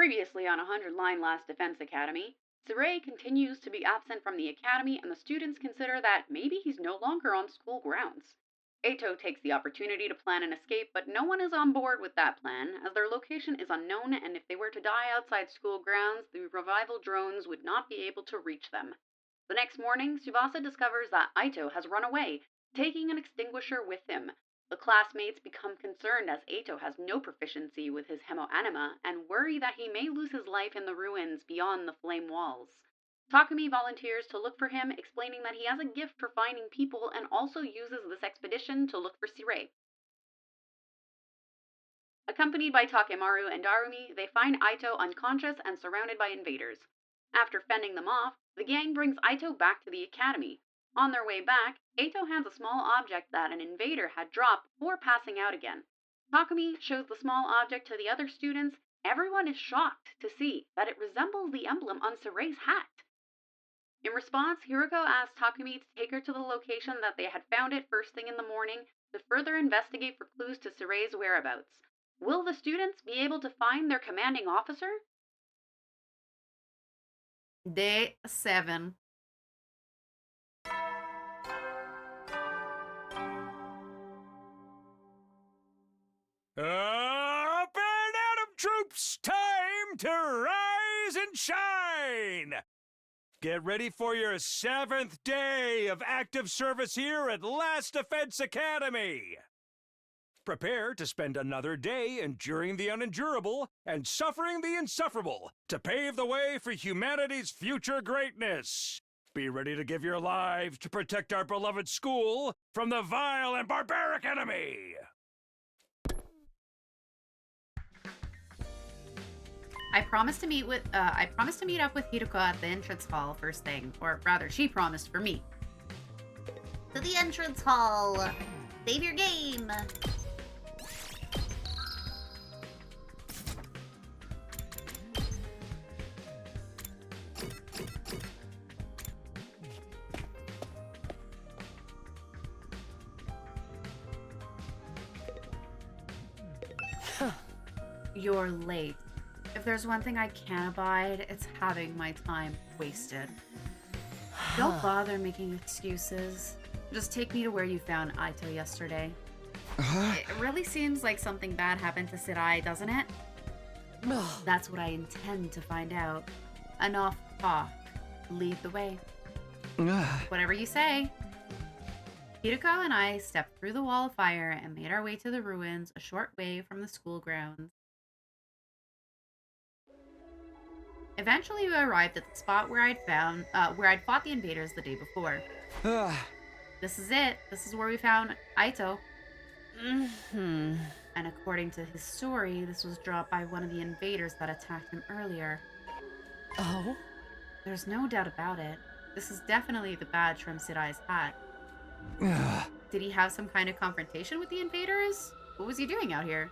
Previously on 100-line Last Defense Academy, Sirei continues to be absent from the academy and the students consider that maybe he's no longer on school grounds. Eito takes the opportunity to plan an escape, but no one is on board with that plan, as their location is unknown and if they were to die outside school grounds, the revival drones would not be able to reach them. The next morning, Tsubasa discovers that Eito has run away, taking an extinguisher with him. The classmates become concerned as Eito has no proficiency with his hemoanima and worry that he may lose his life in the ruins beyond the flame walls. Takumi volunteers to look for him, explaining that he has a gift for finding people and also uses this expedition to look for Sirei. Accompanied by Takemaru and Darumi, they find Eito unconscious and surrounded by invaders. After fending them off, the gang brings Eito back to the academy. On their way back, Eito hands a small object that an invader had dropped before passing out again. Takumi shows the small object to the other students. Everyone is shocked to see that it resembles the emblem on Sirei's hat. In response, Hiroko asks Takumi to take her to the location that they had found it first thing in the morning to further investigate for clues to Sirei's whereabouts. Will the students be able to find their commanding officer? Day 7. Up and atom, troops! Time to rise and shine! Get ready for your 7th day of active service here at Last Defense Academy! Prepare to spend another day enduring the unendurable and suffering the insufferable to pave the way for humanity's future greatness. Be ready to give your lives to protect our beloved school from the vile and barbaric enemy! I promised to meet up with Hiroko at the entrance hall first thing, or rather, she promised for me. To the entrance hall. Save your game. You're late. If there's one thing I can't abide, it's having my time wasted. Don't bother making excuses. Just take me to where you found Eito yesterday. It really seems like something bad happened to Sirei, doesn't it? That's what I intend to find out. Enough talk. Lead the way. Whatever you say. Hiroko and I stepped through the wall of fire and made our way to the ruins a short way from the school grounds. Eventually, we arrived at the spot where I'd fought the invaders the day before. This is it. This is where we found Eito. And according to his story, this was dropped by one of the invaders that attacked him earlier. Oh? There's no doubt about it. This is definitely the badge from Sirei's hat. Did he have some kind of confrontation with the invaders? What was he doing out here?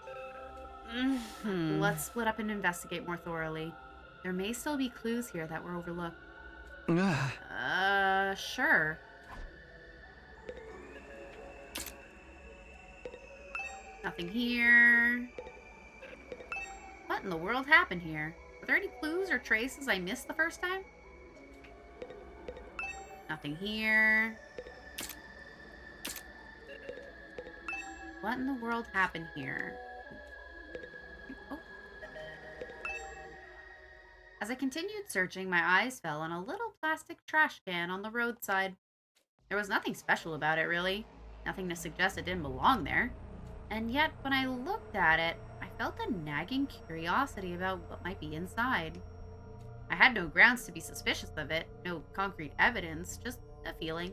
Let's split up and investigate more thoroughly. There may still be clues here that were overlooked. Sure. Nothing here. What in the world happened here? Are there any clues or traces I missed the first time? Nothing here. What in the world happened here? Oh. As I continued searching, my eyes fell on a little plastic trash can on the roadside. There was nothing special about it, really. Nothing to suggest it didn't belong there. And yet, when I looked at it, I felt a nagging curiosity about what might be inside. I had no grounds to be suspicious of it, no concrete evidence, just a feeling.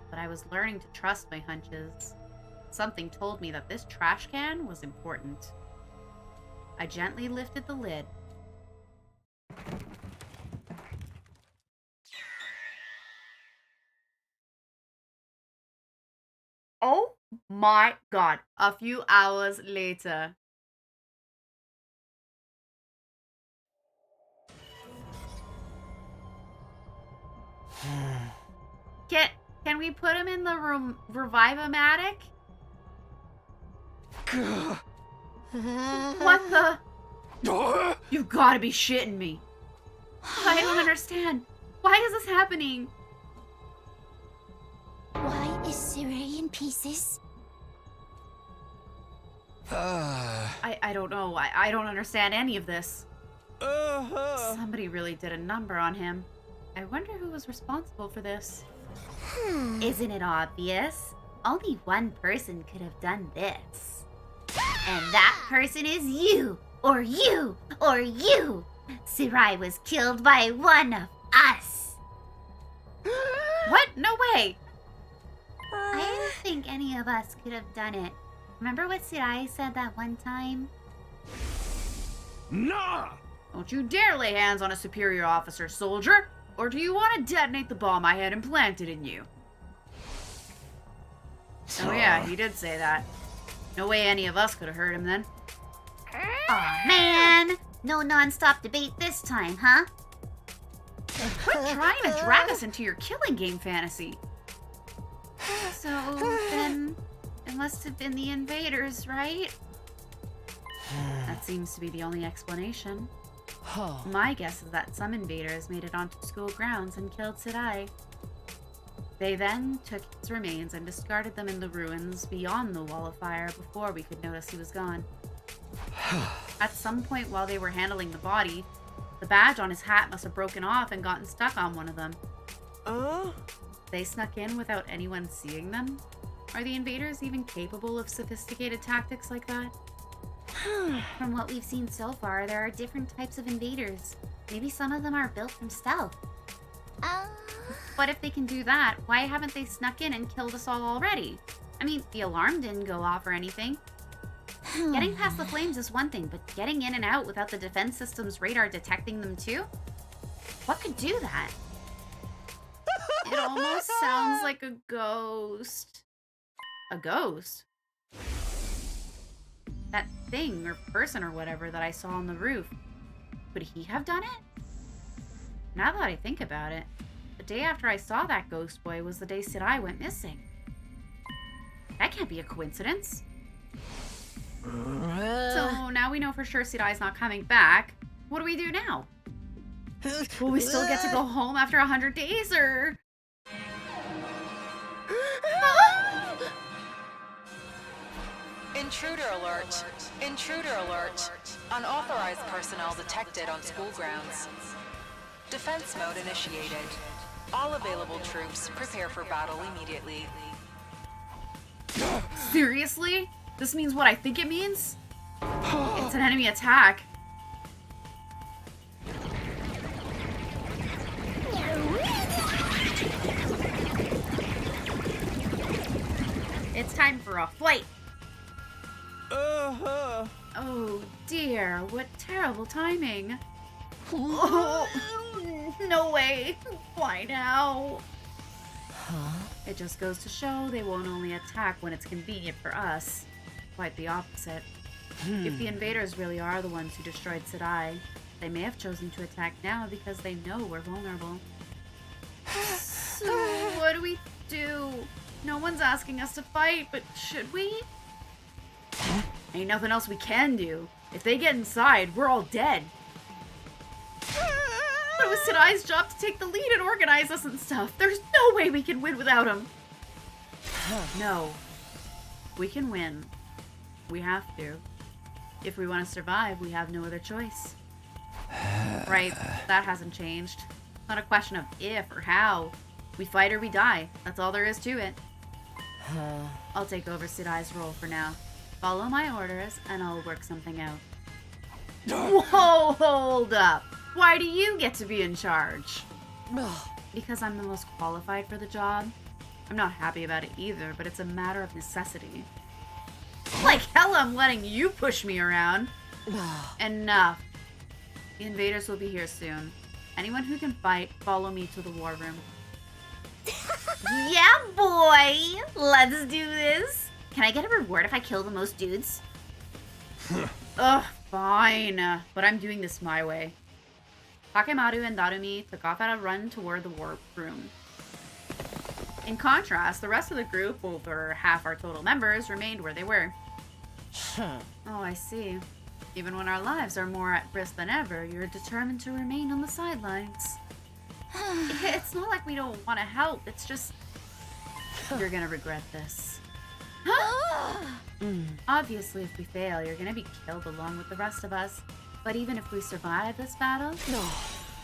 But I was learning to trust my hunches. Something told me that this trash can was important. I gently lifted the lid. Oh my god. A few hours later. Can we put him in the Revive-O-Matic? What the? You've got to be shitting me. I don't understand. Why is this happening? Why is Sirei in pieces? I don't know. I don't understand any of this. Somebody really did a number on him. I wonder who was responsible for this. Isn't it obvious? Only one person could have done this. And that person is you! Or you! Or you! Sirei was killed by one of us! What? No way! I don't think any of us could have done it. Remember what Sirei said that one time? Nah! Don't you dare lay hands on a superior officer, soldier! Or do you want to detonate the bomb I had implanted in you? Oh yeah, he did say that. No way any of us could have hurt him then. Aw, man! No non-stop debate this time, huh? Quit trying to drag us into your killing game fantasy. So, then, it must have been the invaders, right? That seems to be the only explanation. My guess is that some invaders made it onto school grounds and killed Sirei. They then took his remains and discarded them in the ruins beyond the wall of fire before we could notice he was gone. At some point while they were handling the body, the badge on his hat must have broken off and gotten stuck on one of them. They snuck in without anyone seeing them? Are the invaders even capable of sophisticated tactics like that? From what we've seen so far, there are different types of invaders. Maybe some of them are built from stealth. But if they can do that, why haven't they snuck in and killed us all already? I mean, the alarm didn't go off or anything. Getting past the flames is one thing, but getting in and out without the defense system's radar detecting them too? What could do that? It almost sounds like a ghost. A ghost? That thing or person or whatever that I saw on the roof. Could he have done it? Now that I think about it, the day after I saw that ghost boy was the day Sirei went missing. That can't be a coincidence. So now we know for sure Sirei's not coming back. What do we do now? Will we still get to go home after 100 days, or...? Intruder alert! Intruder alert! Unauthorized personnel detected on school grounds. Defense mode initiated. All available troops prepare for battle immediately. Seriously? This means what I think it means? It's an enemy attack. It's time for a fight. Oh dear, what terrible timing. Oh, no way. Why now? It just goes to show they won't only attack when it's convenient for us. Quite the opposite. If the invaders really are the ones who destroyed Sirei, they may have chosen to attack now because they know we're vulnerable. So, what do we do? No one's asking us to fight, but should we? Ain't nothing else we can do. If they get inside, we're all dead. But it was Sirei's job to take the lead and organize us and stuff. There's no way we can win without him. No. We can win. We have to. If we want to survive, we have no other choice. Right, that hasn't changed. It's not a question of if or how. We fight or we die. That's all there is to it. I'll take over Sirei's role for now. Follow my orders, and I'll work something out. Whoa, hold up. Why do you get to be in charge? Because I'm the most qualified for the job. I'm not happy about it either, but it's a matter of necessity. Like hell I'm letting you push me around. Enough. The invaders will be here soon. Anyone who can fight, follow me to the war room. Yeah, boy! Let's do this! Can I get a reward if I kill the most dudes? Ugh, fine. But I'm doing this my way. Takemaru and Darumi took off at a run toward the war room. In contrast, the rest of the group, over half our total members, remained where they were. Oh, I see. Even when our lives are more at risk than ever, you're determined to remain on the sidelines. It's not like we don't want to help, it's just... You're gonna regret this. Obviously, if we fail, you're gonna be killed along with the rest of us. But even if we survive this battle,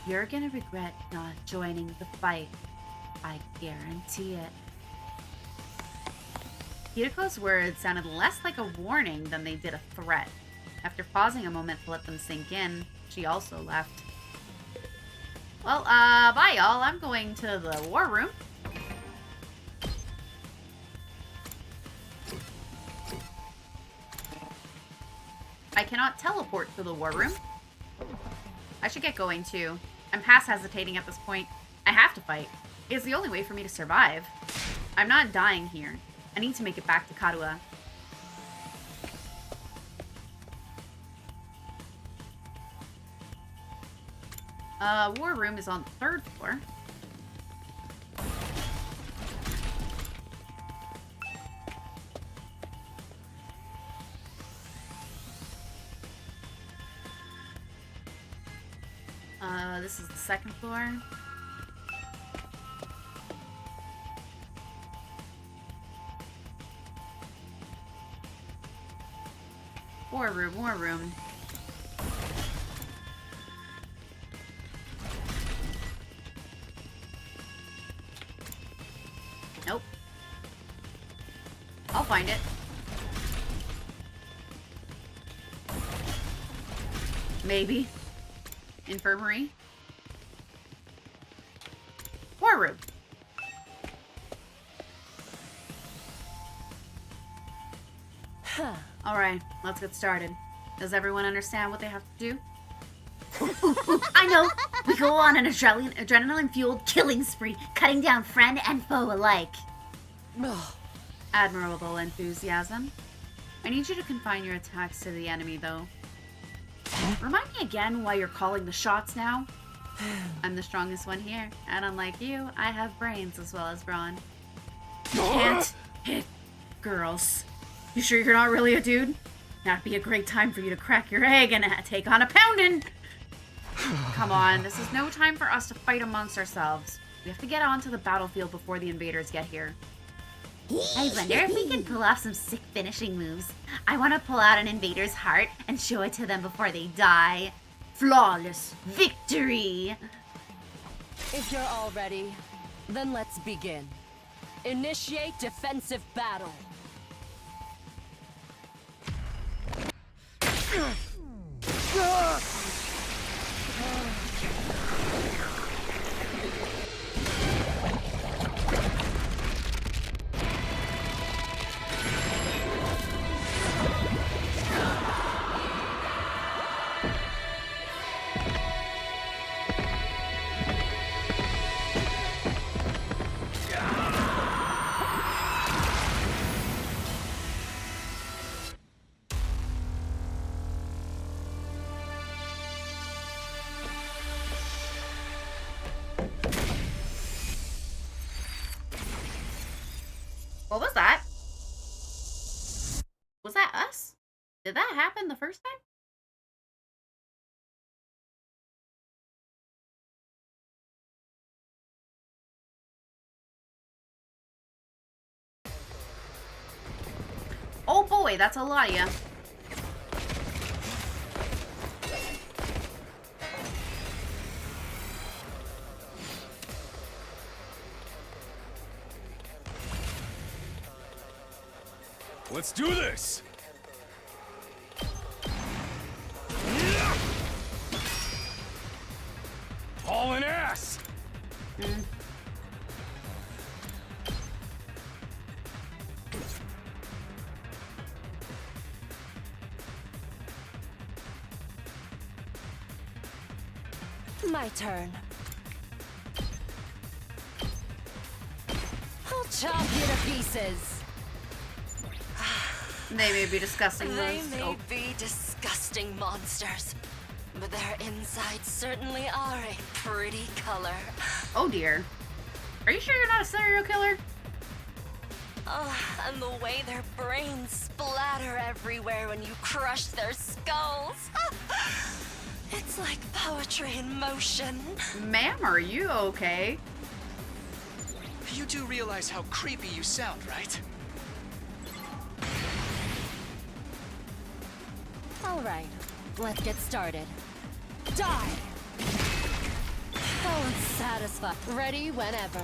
you're gonna regret not joining the fight. I guarantee it. Hirako's words sounded less like a warning than they did a threat. After pausing a moment to let them sink in, she also left. Well, bye y'all. I'm going to the war room. I cannot teleport to the war room. I should get going too. I'm past hesitating at this point. I have to fight. It's the only way for me to survive. I'm not dying here. I need to make it back to Karua. War room is on the 3rd floor. This is the 2nd floor. War room, war room. Nope. I'll find it. Maybe. Infirmary. War room. Alright, let's get started. Does everyone understand what they have to do? I know. We go on an adrenaline-fueled killing spree, cutting down friend and foe alike. Admirable enthusiasm. I need you to confine your attacks to the enemy, though. Remind me again why you're calling the shots now? I'm the strongest one here, and unlike you, I have brains as well as brawn. You can't hit girls. You sure you're not really a dude? That'd be a great time for you to crack your egg and take on a pounding! Come on, this is no time for us to fight amongst ourselves. We have to get onto the battlefield before the invaders get here. I wonder if we can pull off some sick finishing moves. I want to pull out an invader's heart and show it to them before they die. Flawless victory! If you're all ready, then let's begin. Initiate defensive battle. What was that? Was that us? Did that happen the first time? Oh boy, that's a lot of ya. Let's do this! Hauling ass! My turn. I'll chop you to pieces. They may be disgusting. They may be disgusting monsters, but their insides certainly are a pretty color. Oh dear. Are you sure you're not a serial killer? And the way their brains splatter everywhere when you crush their skulls. It's like poetry in motion. Ma'am, are you okay? You do realize how creepy you sound, right? All right, let's get started. Die! Oh, I'm satisfied. Ready whenever.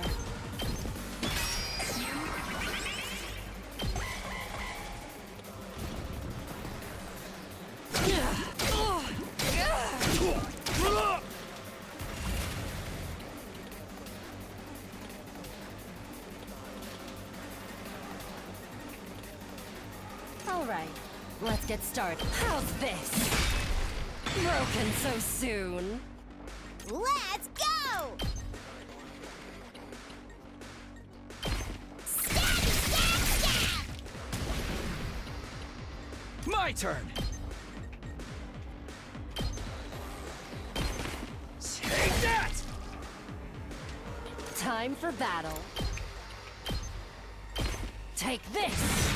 All right, let's get started. How's this? Broken so soon. Let's go! Stab, stab, stab! My turn! Take that! Time for battle. Take this!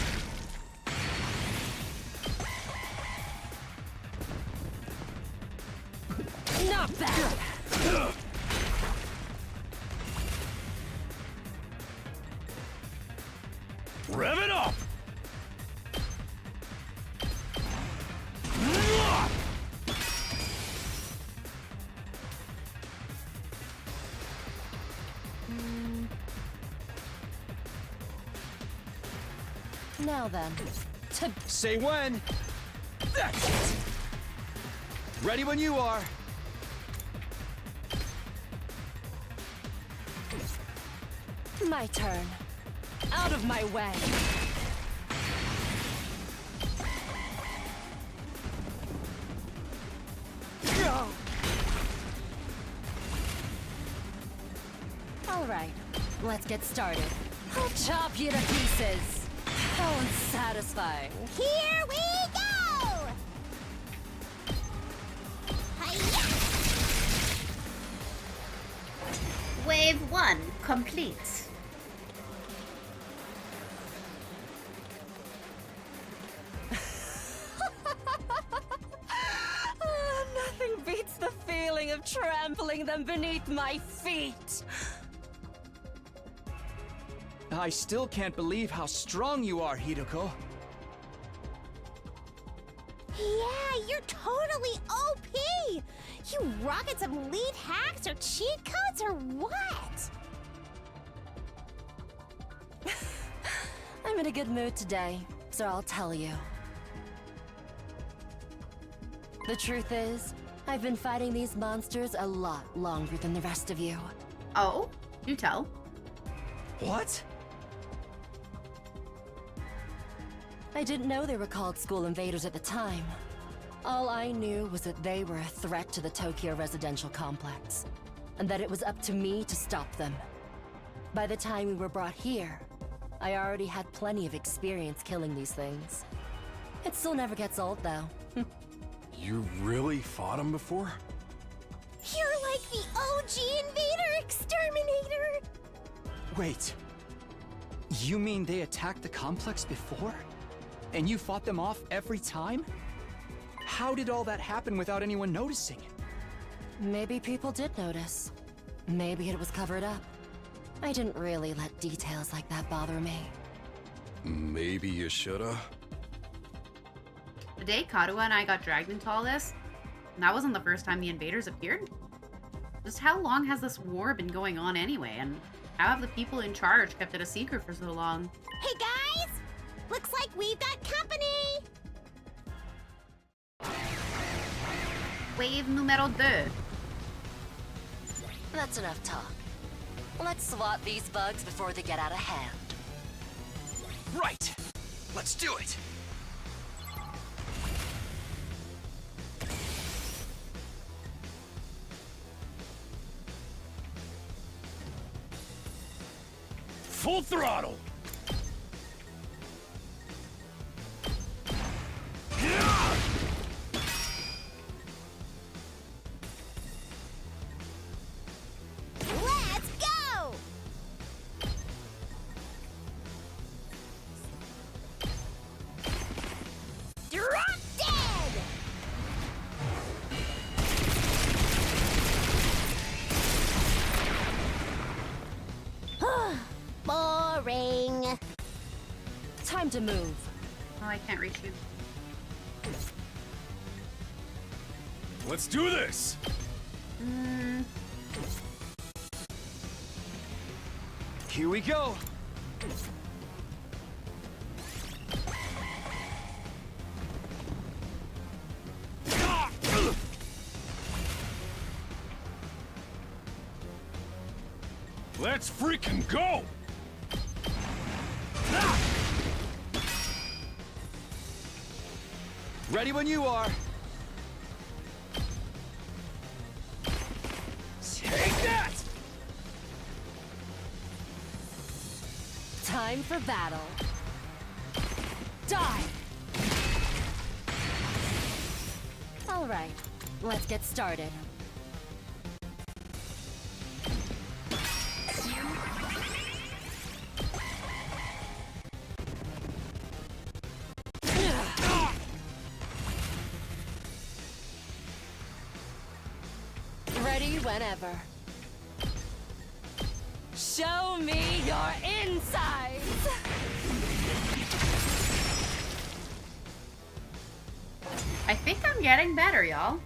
Not bad! Rev it up! Now then, to Say when! That's it! Ready when you are! my turn. Out of my way. All right, let's get started. I'll chop you to pieces. How unsatisfying. Here we go! Hi-ya! Wave 1 complete. Nothing beats the feeling of trampling them beneath my feet. I still can't believe how strong you are, Hideko. Yeah, you're totally OP! You rocking some lead hacks or cheat codes or what? I'm in a good mood today, so I'll tell you. The truth is, I've been fighting these monsters a lot longer than the rest of you. Oh, do tell. What? I didn't know they were called school invaders at the time. All I knew was that they were a threat to the Tokyo residential complex, and that it was up to me to stop them. By the time we were brought here, I already had plenty of experience killing these things. It still never gets old, though. You really fought him before? You're like the OG invader exterminator! Wait. You mean they attacked the complex before? And you fought them off every time? How did all that happen without anyone noticing? Maybe people did notice. Maybe it was covered up. I didn't really let details like that bother me. Maybe you shoulda. The day Karuha and I got dragged into all this, and that wasn't the first time the invaders appeared. Just how long has this war been going on anyway, and how have the people in charge kept it a secret for so long? Hey guys! Looks like we've got company! Wave numero 2. That's enough talk. Let's swat these bugs before they get out of hand. Right! Let's do it! Full throttle! Let's go! time to move. Oh, I can't reach you. Let's do this! Here we go. Let's freaking go! Ready when you are. Take that! Time for battle. Die! All right, let's get started. Ready whenever. Show me your insides! I think I'm getting better, y'all.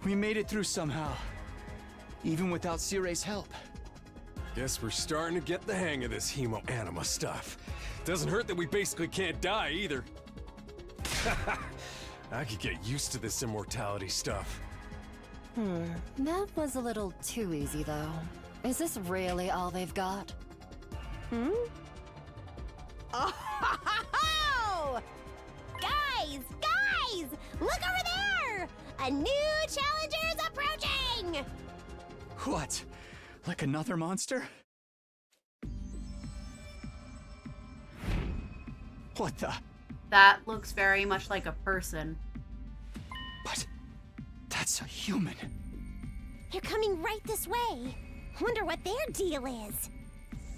We made it through somehow. Even without Sirei's help. Guess we're starting to get the hang of this hemo-anima stuff. Doesn't hurt that we basically can't die either. I could get used to this immortality stuff. That was a little too easy, though. Is this really all they've got? Oh! Guys! Guys! Look over there! A new challenger's approaching! What? Like another monster? What the? That looks very much like a person. But that's a human. They're coming right this way. Wonder what their deal is.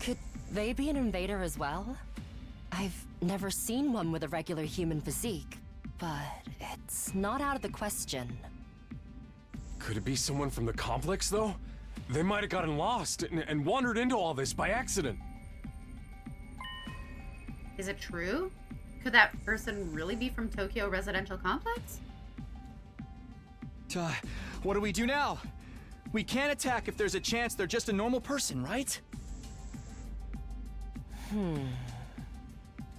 Could they be an invader as well? I've never seen one with a regular human physique, but it's not out of the question. Could it be someone from the complex, though? They might have gotten lost and wandered into all this by accident. Is it true? Could that person really be from Tokyo Residential Complex? What do we do now? We can't attack if there's a chance they're just a normal person, right?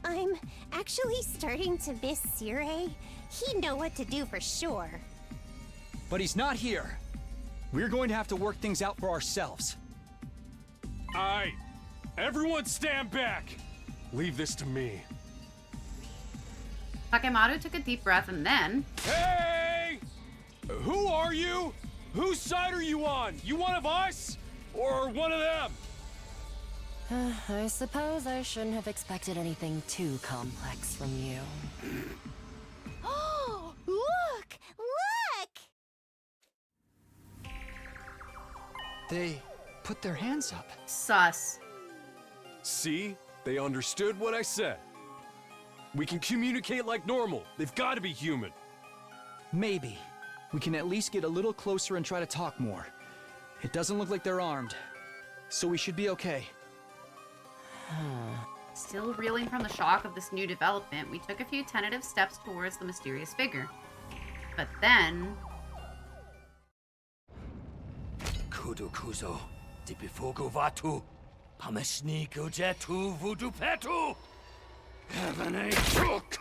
I'm actually starting to miss Sirei. He'd know what to do for sure. But he's not here. We're going to have to work things out for ourselves. Aight. Everyone stand back! Leave this to me. Takemaru took a deep breath and then... Hey! Who are you? Whose side are you on? You one of us? Or one of them? I suppose I shouldn't have expected anything too complex from you. Oh, look! Look! They put their hands up. Sus. See? They understood what I said. We can communicate like normal. They've got to be human. Maybe. We can at least get a little closer and try to talk more. It doesn't look like they're armed. So we should be okay. Still reeling from the shock of this new development, we took a few tentative steps towards the mysterious figure. But then... Kudukuzo, Dipifogo Vatu, Pamashniku Jetu Voodoo Petu, Heaven Chook.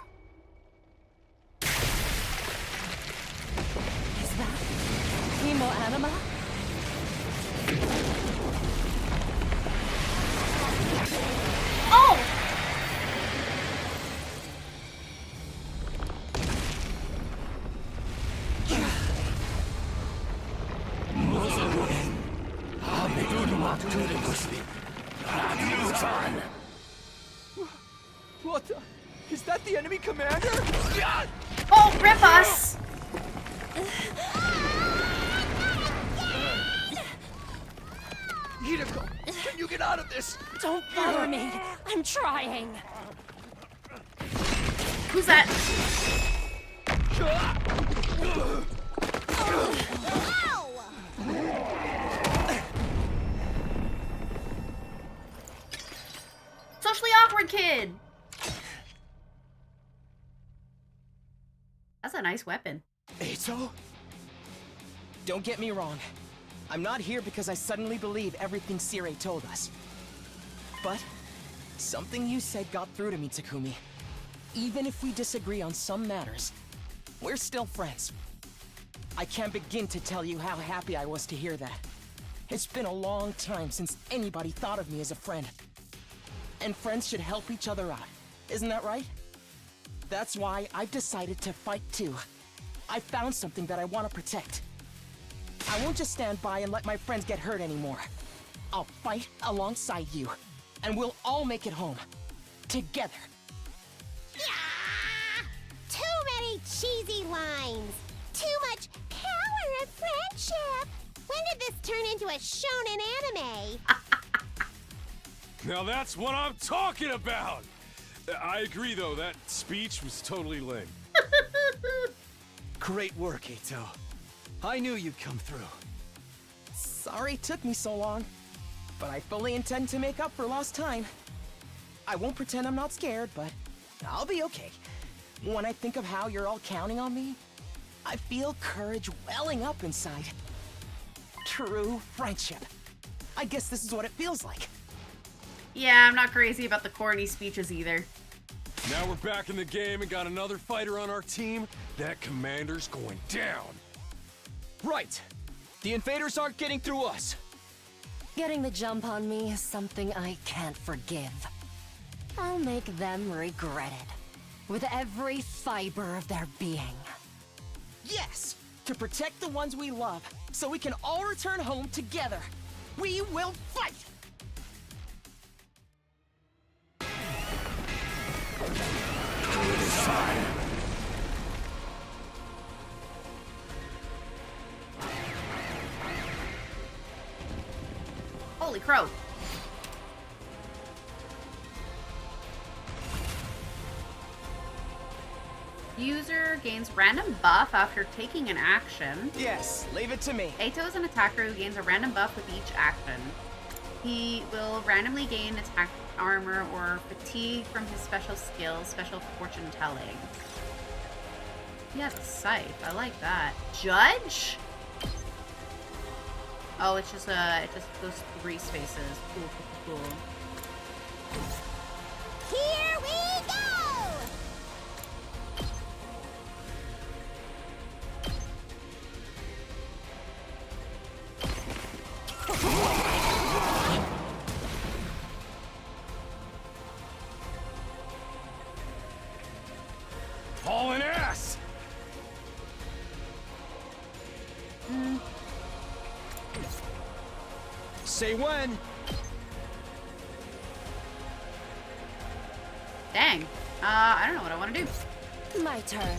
Is that hemo-anima? Oh! What the? Is that the enemy commander? Oh, rip us! Hideko, can you get out of this? Don't bother me. I'm trying. Who's that? Ow! socially awkward kid. That's a nice weapon. Eito? Don't get me wrong. I'm not here because I suddenly believe everything Sirei told us. But something you said got through to me, Takumi. Even if we disagree on some matters, we're still friends. I can't begin to tell you how happy I was to hear that. It's been a long time since anybody thought of me as a friend. And friends should help each other out. Isn't that right? That's why I've decided to fight too. I found something that I want to protect. I won't just stand by and let my friends get hurt anymore. I'll fight alongside you, and we'll all make it home. Together. Yeah! Too many cheesy lines. Too much power of friendship. When did this turn into a shonen anime? Now that's what I'm talking about! I agree, though. That speech was totally lame. Great work, Eito. I knew you'd come through. Sorry it took me so long, but I fully intend to make up for lost time. I won't pretend I'm not scared, but I'll be okay. When I think of how you're all counting on me, I feel courage welling up inside. True friendship. I guess this is what it feels like. Yeah, I'm not crazy about the corny speeches either. Now we're back in the game and got another fighter on our team. That commander's going down. Right. The invaders aren't getting through us. Getting the jump on me is something I can't forgive. I'll make them regret it. With every fiber of their being. Yes! To protect the ones we love, so we can all return home together. We will fight! Holy crow. User gains random buff after taking an action. Yes, leave it to me. Eito is an attacker who gains a random buff with each action. He will randomly gain attack, armor, or fatigue from his special skill, special fortune telling. He has a scythe. I like that. Judge? Oh, it's just it just goes 3 spaces. Cool. Here we go! Hauling ass! Say when. Dang. I don't know what I want to do. My turn.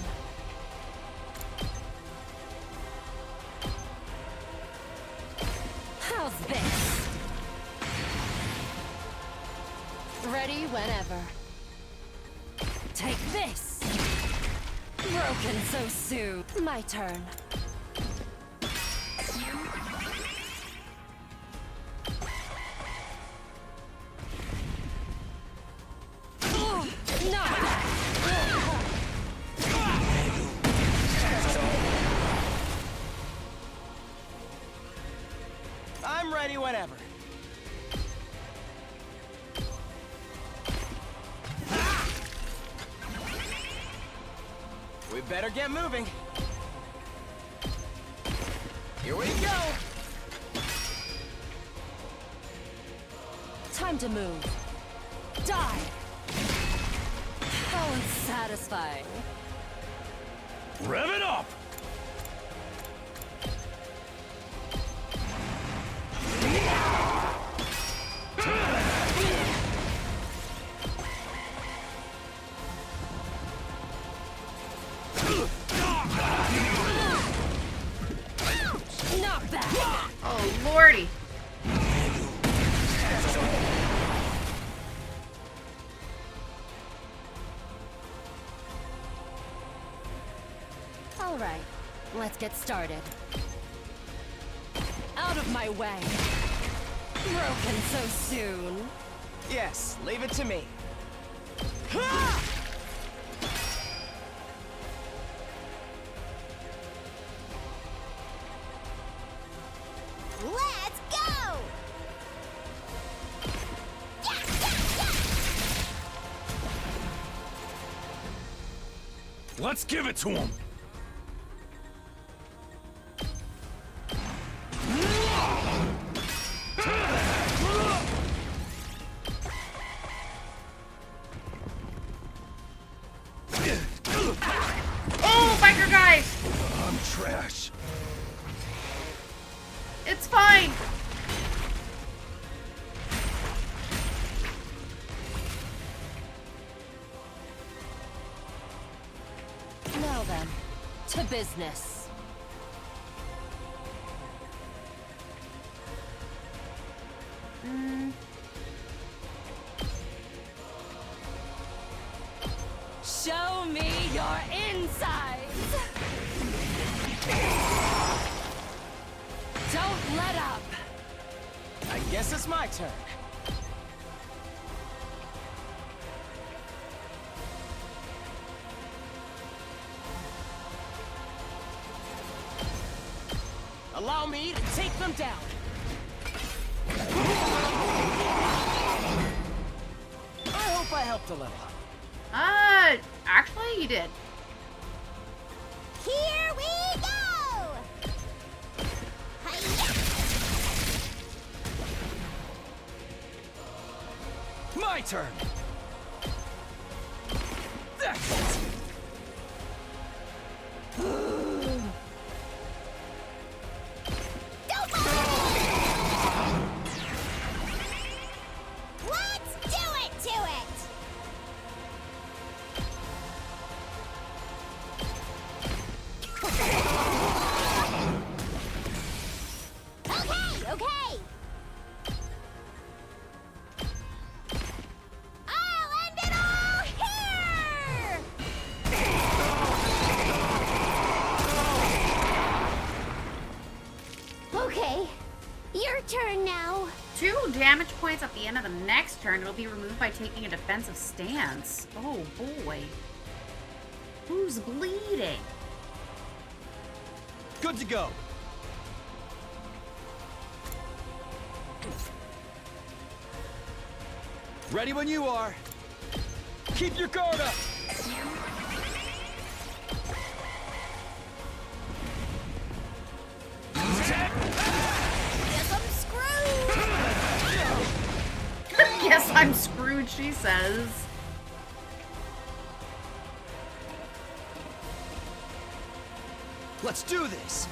How's this? Ready whenever. Take this! Broken so soon. My turn. No! I'm ready whenever. We better get moving. Here we go! Time to move. Die! How unsatisfying. Rev it up! Knock back! Oh, lordy. All right, let's get started. Out of my way. Broken so soon. Yes, leave it to me. Let's go! Let's give it to him! Oh, biker guy! I'm trash. It's fine. Now then, to business. Show me your insides! Don't let up! I guess it's my turn. Allow me to take them down. I hope I helped a little. Actually, you did. Here we go! Hi-ya! My turn. That's it. Let's do it to it! Okay, okay! I'll end it all here! Okay, your turn now. 2 damage points at the end of the next turn. It'll be removed by taking a defensive stance. Oh boy. Who's bleeding? Good to go. Ready when you are. Keep your guard up. Guess I'm screwed! Guess I'm screwed, she says. Let's do this.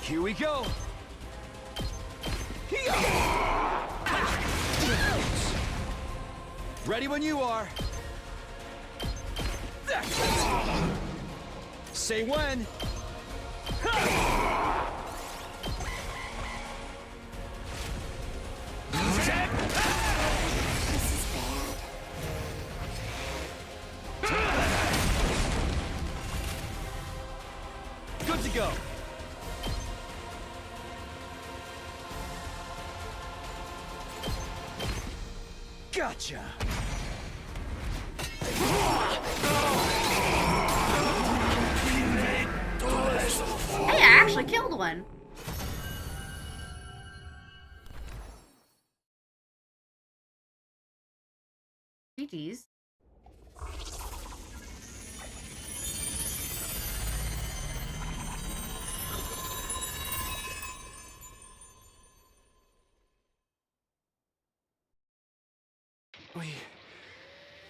Here we go. Ready when you are. Say when. Good to go. Gotcha. Hey, I actually killed one. GG's.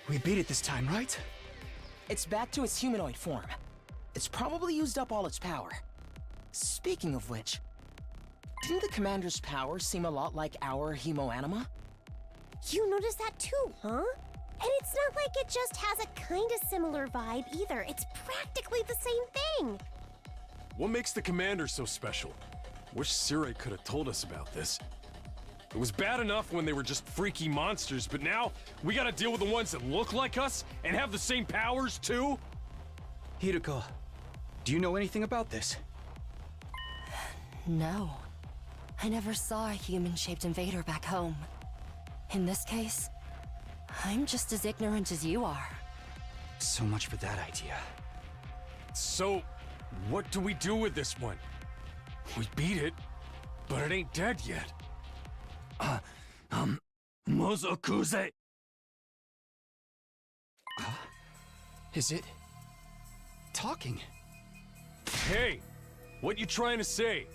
We beat it this time, right? It's back to its humanoid form. It's probably used up all its power. Speaking of which, didn't the commander's power seem a lot like our hemoanima? You noticed that too, huh? And it's not like it just has a kind of similar vibe either. It's practically the same thing. What makes the commander so special? Wish Sirei could have told us about this. It was bad enough when they were just freaky monsters, but now we gotta deal with the ones that look like us and have the same powers too? Hiruko, do you know anything about this? No. I never saw a human-shaped invader back home. In this case, I'm just as ignorant as you are. So much for that idea. So, what do we do with this one? We beat it, but it ain't dead yet. Mozokuze. Is it... talking? Hey, what you trying to say?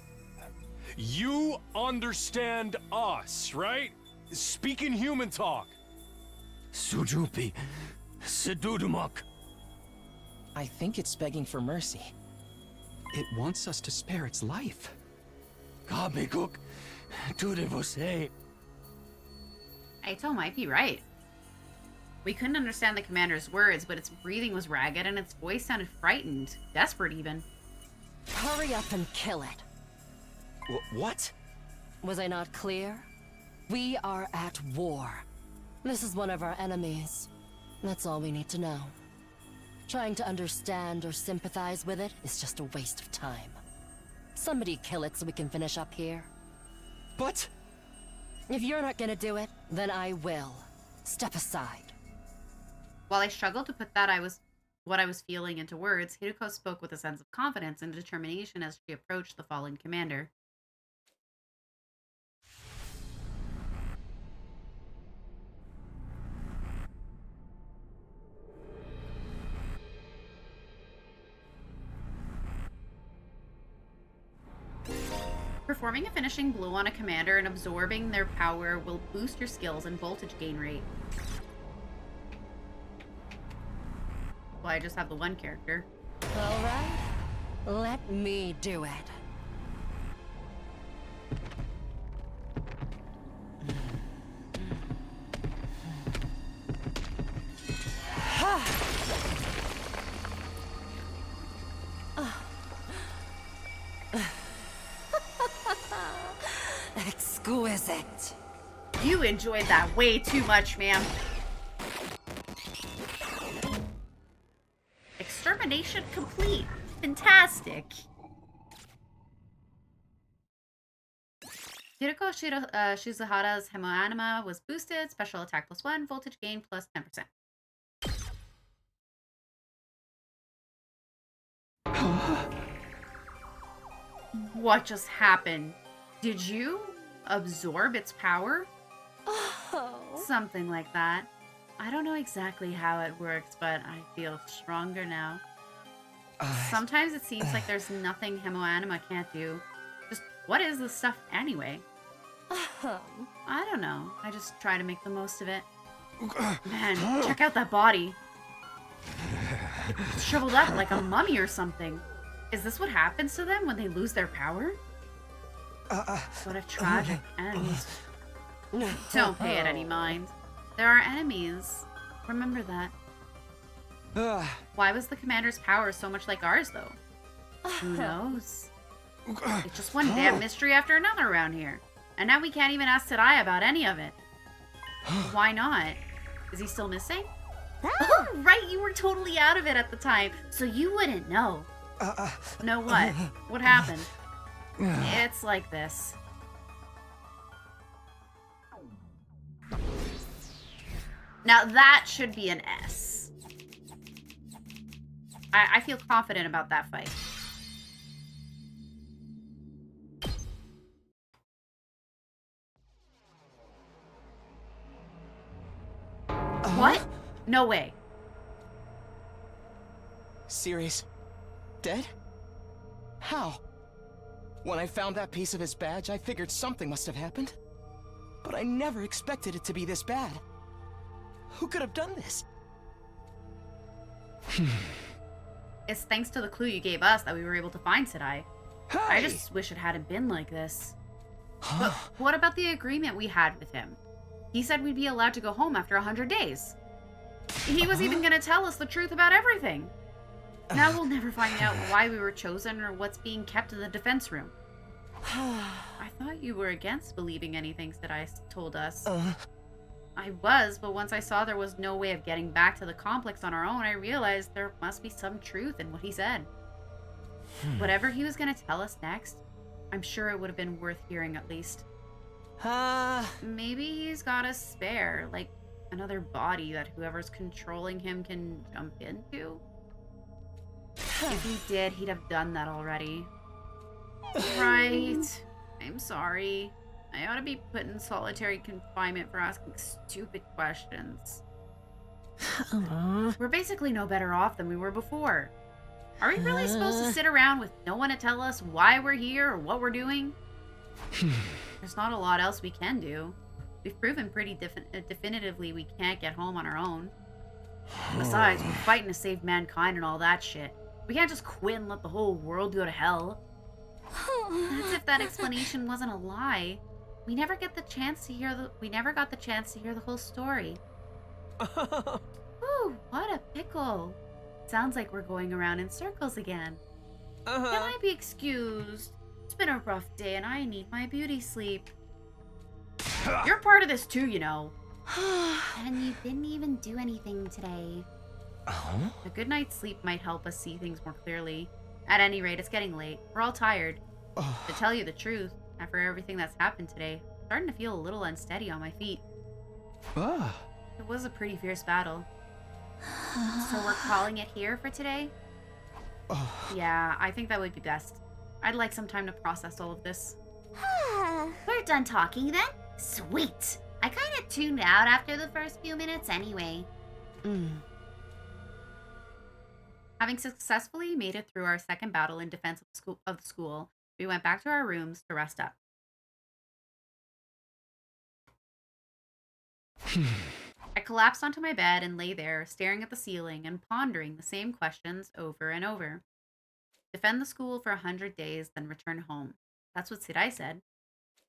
You understand us, right? Speaking human talk. Sujupi. Sedudumak. I think it's begging for mercy. It wants us to spare its life. Kabekuk. Tude você. Aito might be right. We couldn't understand the commander's words, but its breathing was ragged and its voice sounded frightened, desperate even. Hurry up and kill it. What? Was I not clear? We are at war. This is one of our enemies. That's all we need to know. Trying to understand or sympathize with it is just a waste of time. Somebody kill it so we can finish up here. But... If you're not gonna do it, then I will. Step aside. While I struggled to put what I was feeling into words, Hiruko spoke with a sense of confidence and determination as she approached the fallen commander. Performing a finishing blow on a commander and absorbing their power will boost your skills and voltage gain rate. Well, I just have the one character. Alright. Let me do it. Exquisite. You enjoyed that way too much, ma'am. Extermination complete. Fantastic. Hiroko Shizuhara's Hemoanima was boosted. Special attack +1, voltage gain plus 10%. What just happened? Did you absorb its power? Oh. Something like that. I don't know exactly how it works, but I feel stronger now. Sometimes it seems like there's nothing Hemoanima can't do. Just what is this stuff anyway? I don't know. I just try to make the most of it. Man, check out that body. It's shriveled up like a mummy or something. Is this what happens to them when they lose their power? What a tragic end. Don't pay it any mind. There are enemies. Remember that. Why was the commander's power so much like ours, though? Who knows? It's just one damn mystery after another around here. And now we can't even ask Sirei about any of it. Why not? Is he still missing? Oh, right, you were totally out of it at the time, so you wouldn't know. Know what? What happened? It's like this. Now that should be an S. I feel confident about that fight. What? No way. Sirei's dead? How? When I found that piece of his badge, I figured something must have happened. But I never expected it to be this bad. Who could have done this? It's thanks to the clue you gave us that we were able to find Sirei. Hey! I just wish it hadn't been like this. But what about the agreement we had with him? He said we'd be allowed to go home after 100 days. He was even gonna tell us the truth about everything. Now we'll never find out why we were chosen or what's being kept in the defense room. I thought you were against believing anything Sirei told us. I was, but once I saw there was no way of getting back to the complex on our own, I realized there must be some truth in what he said. Whatever he was going to tell us next, I'm sure it would have been worth hearing at least. Maybe he's got a spare, like another body that whoever's controlling him can jump into. If he did, he'd have done that already. Right. I'm sorry. I ought to be put in solitary confinement for asking stupid questions. We're basically no better off than we were before. Are we really supposed to sit around with no one to tell us why we're here or what we're doing? There's not a lot else we can do. We've proven pretty definitively we can't get home on our own. Besides, we're fighting to save mankind and all that shit. We can't just quit and let the whole world go to hell. As if that explanation wasn't a lie. We never got the chance to hear the whole story. Ooh, what a pickle. Sounds like we're going around in circles again. Can I be excused? It's been a rough day and I need my beauty sleep. You're part of this too, you know. And you didn't even do anything today. A good night's sleep might help us see things more clearly. At any rate, it's getting late. We're all tired. To tell you the truth, after everything that's happened today, I'm starting to feel a little unsteady on my feet. It was a pretty fierce battle. So we're calling it here for today? Yeah, I think that would be best. I'd like some time to process all of this. We're done talking then? Sweet! I kinda tuned out after the first few minutes anyway. Having successfully made it through our second battle in defense of the school, we went back to our rooms to rest up. I collapsed onto my bed and lay there, staring at the ceiling and pondering the same questions over and over. Defend the school for 100 days, then return home. That's what Sirei said.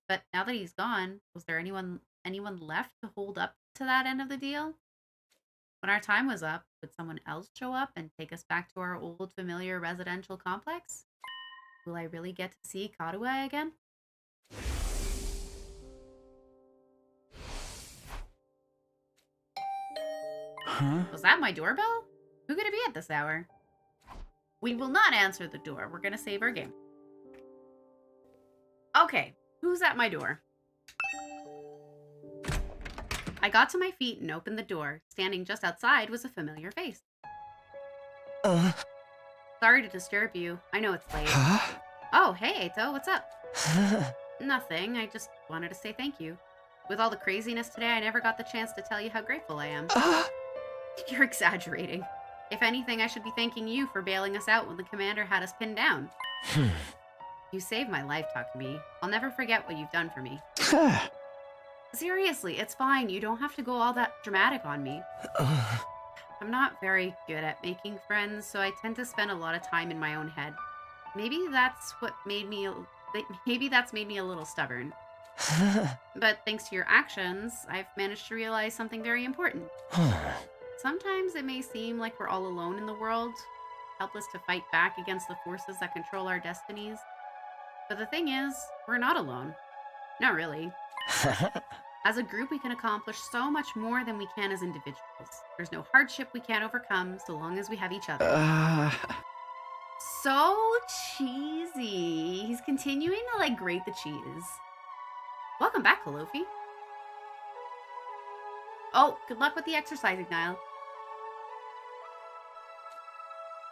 But now that he's gone, was there anyone left to hold up to that end of the deal? When our time was up, would someone else show up and take us back to our old familiar residential complex? Will I really get to see Karuai again? Was that my doorbell? Who could it be at this hour? We will not answer the door. We're gonna save our game. Okay, who's at my door? I got to my feet and opened the door. Standing just outside was a familiar face. Sorry to disturb you. I know it's late. Oh, hey, Eito, what's up? Nothing. I just wanted to say thank you. With all the craziness today, I never got the chance to tell you how grateful I am. You're exaggerating. If anything, I should be thanking you for bailing us out when the commander had us pinned down. You saved my life, Takumi. I'll never forget what you've done for me. Seriously, it's fine. You don't have to go all that dramatic on me. I'm not very good at making friends, so I tend to spend a lot of time in my own head. Maybe that's made me a little stubborn. But thanks to your actions, I've managed to realize something very important. Sometimes it may seem like we're all alone in the world, helpless to fight back against the forces that control our destinies. But the thing is, we're not alone. Not really. As a group, we can accomplish so much more than we can as individuals. There's no hardship we can't overcome so long as we have each other. So cheesy. He's continuing to, grate the cheese. Welcome back, Kalofi. Oh, good luck with the exercising, Niall.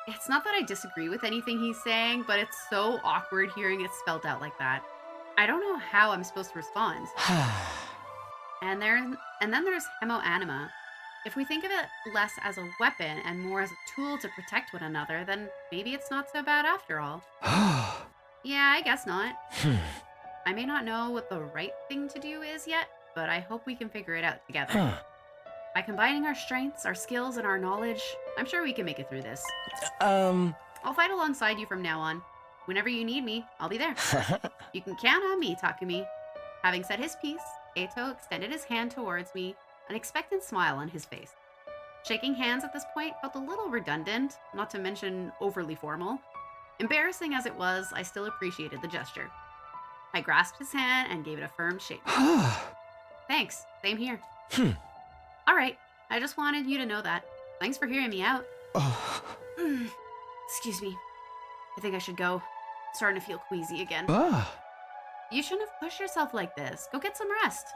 It's not that I disagree with anything he's saying, but it's so awkward hearing it spelled out like that. I don't know how I'm supposed to respond. And then there's Hemo Anima. If we think of it less as a weapon and more as a tool to protect one another, then maybe it's not so bad after all. Yeah, I guess not. I may not know what the right thing to do is yet, but I hope we can figure it out together. By combining our strengths, our skills, and our knowledge, I'm sure we can make it through this. I'll fight alongside you from now on. Whenever you need me, I'll be there. You can count on me, Takumi. Having said his piece, Eito extended his hand towards me, an expectant smile on his face. Shaking hands at this point felt a little redundant, not to mention overly formal. Embarrassing as it was, I still appreciated the gesture. I grasped his hand and gave it a firm shake. Thanks, same here. Alright, I just wanted you to know that. Thanks for hearing me out. Excuse me. I think I should go. Starting to feel queasy again. You shouldn't have pushed yourself like this. Go get some rest.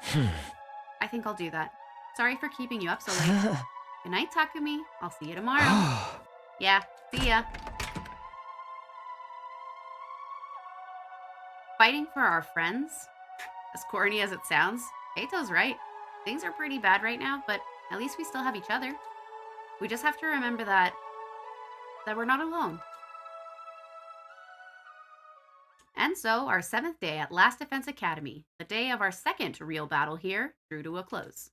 I think I'll do that. Sorry for keeping you up so late. Good night, Takumi. I'll see you tomorrow. Yeah, see ya. Fighting for our friends? As corny as it sounds, Eito's right. Things are pretty bad right now, but at least we still have each other. We just have to remember that we're not alone. And so, our 7th day at Last Defense Academy, the day of our second real battle here, drew to a close.